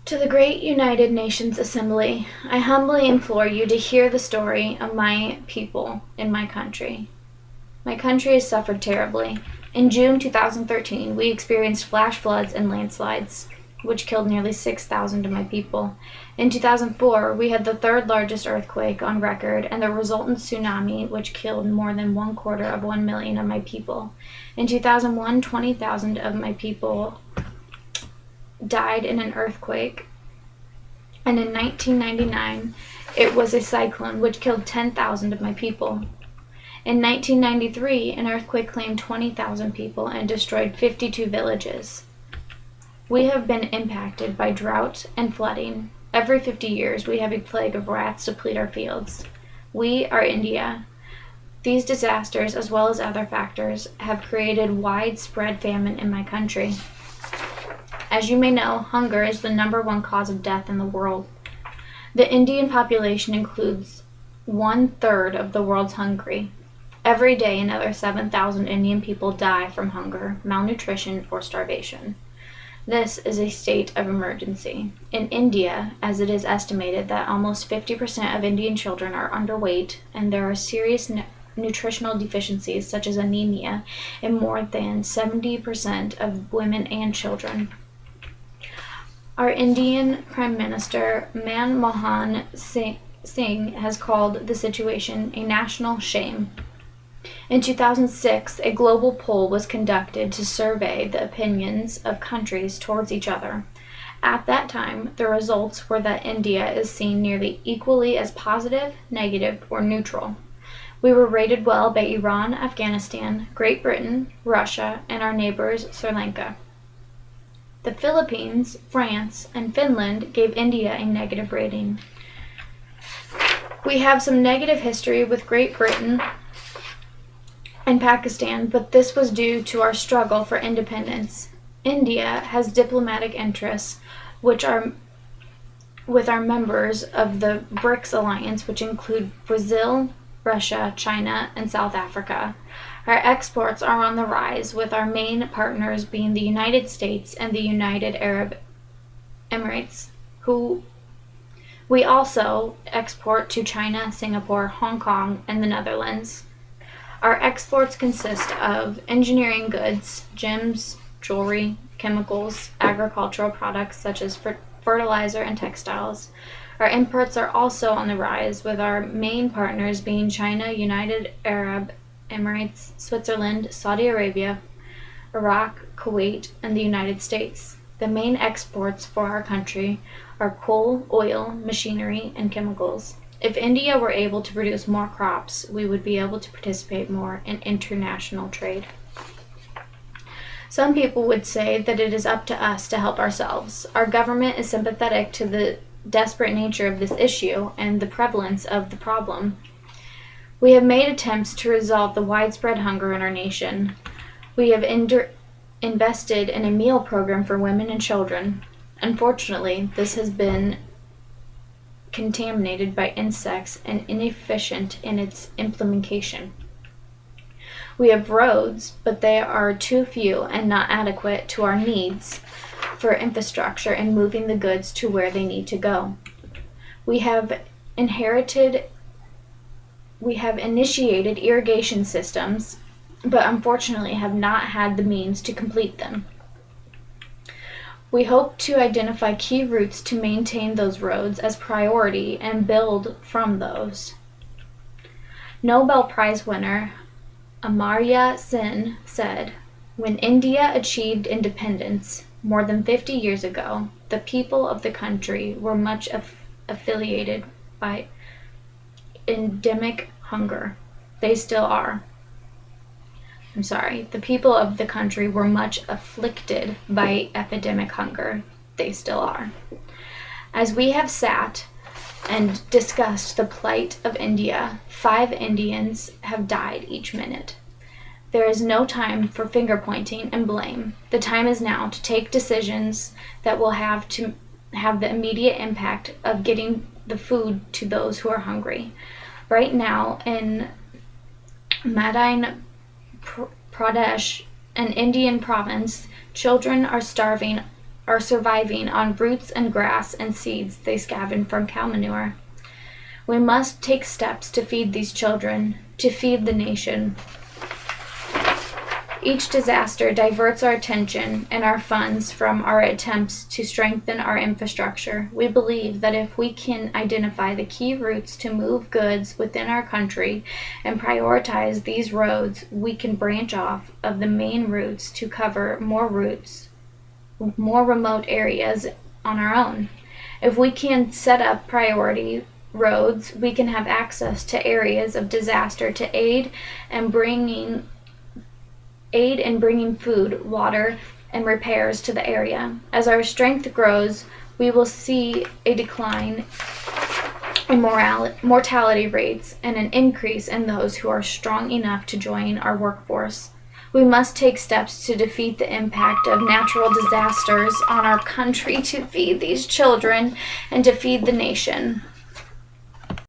To the great United Nations Assembly, I humbly implore you to hear the story of my people in my country. My country has suffered terribly. In June 2013, we experienced flash floods and landslides, which killed nearly 6,000 of my people. In 2004, we had the third largest earthquake on record and the resultant tsunami, which killed more than 250,000 of my people. In 2001, 20,000 of my people died in an earthquake, and in 1999 it was a cyclone which killed 10,000 of my people. In 1993, an earthquake claimed 20,000 people and destroyed 52 villages. We have been impacted by drought and flooding. Every 50 years we have a plague of rats deplete our fields. We are India. These disasters, as well as other factors, have created widespread famine in my country. As you may know, hunger is the #1 cause of death in the world. The Indian population includes 1/3 of the world's hungry. Every day, another 7,000 Indian people die from hunger, malnutrition, or starvation. This is a state of emergency. In India, as it is estimated that almost 50% of Indian children are underweight, and there are serious nutritional deficiencies such as anemia in more than 70% of women and children. Our Indian Prime Minister Manmohan Singh has called the situation a national shame. In 2006, a global poll was conducted to survey the opinions of countries towards each other. At that time, the results were that India is seen nearly equally as positive, negative, or neutral. We were rated well by Iran, Afghanistan, Great Britain, Russia, and our neighbors Sri Lanka. The Philippines, France, and Finland gave India a negative rating. We have some negative history with Great Britain and Pakistan, but this was due to our struggle for independence. India has diplomatic interests which are with our members of the BRICS alliance, which include Brazil, Russia, China, and South Africa. Our exports are on the rise, with our main partners being the United States and the United Arab Emirates, who we also export to China, Singapore, Hong Kong, and the Netherlands. Our exports consist of engineering goods, gems, jewelry, chemicals, agricultural products such as fertilizer and textiles. Our imports are also on the rise, with our main partners being China, United Arab Emirates, Switzerland, Saudi Arabia, Iraq, Kuwait, and the United States. The main exports for our country are coal, oil, machinery, and chemicals. If India were able to produce more crops, we would be able to participate more in international trade. Some people would say that it is up to us to help ourselves. Our government is sympathetic to the desperate nature of this issue and the prevalence of the problem. We have made attempts to resolve the widespread hunger in our nation. We have invested in a meal program for women and children. Unfortunately, this has been contaminated by insects and inefficient in its implementation. We have roads, but they are too few and not adequate to our needs for infrastructure and moving the goods to where they need to go. We have initiated irrigation systems, but unfortunately have not had the means to complete them. We hope to identify key routes to maintain those roads as priority and build from those. Nobel Prize winner Amartya Sen said, "When India achieved independence more than 50 years ago, the people of the country were much affiliated by endemic hunger. They still are. The people of the country were much afflicted by epidemic hunger. They still are. As we have sat and discussed the plight of India, 5 Indians have died each minute. There is no time for finger pointing and blame. The time is now to take decisions that will have the immediate impact of getting the food to those who are hungry. Right now in Madhya Pradesh, an Indian province, children are starving are surviving on roots and grass and seeds they scavenge from cow manure. We must take steps to feed these children, to feed the nation. Each disaster diverts our attention and our funds from our attempts to strengthen our infrastructure. We believe that if we can identify the key routes to move goods within our country and prioritize these roads, we can branch off of the main routes to cover more remote areas on our own. If we can set up priority roads, we can have access to areas of disaster to aid in bringing food, water, and repairs to the area. As our strength grows, we will see a decline in mortality rates and an increase in those who are strong enough to join our workforce. We must take steps to defeat the impact of natural disasters on our country, to feed these children and to feed the nation.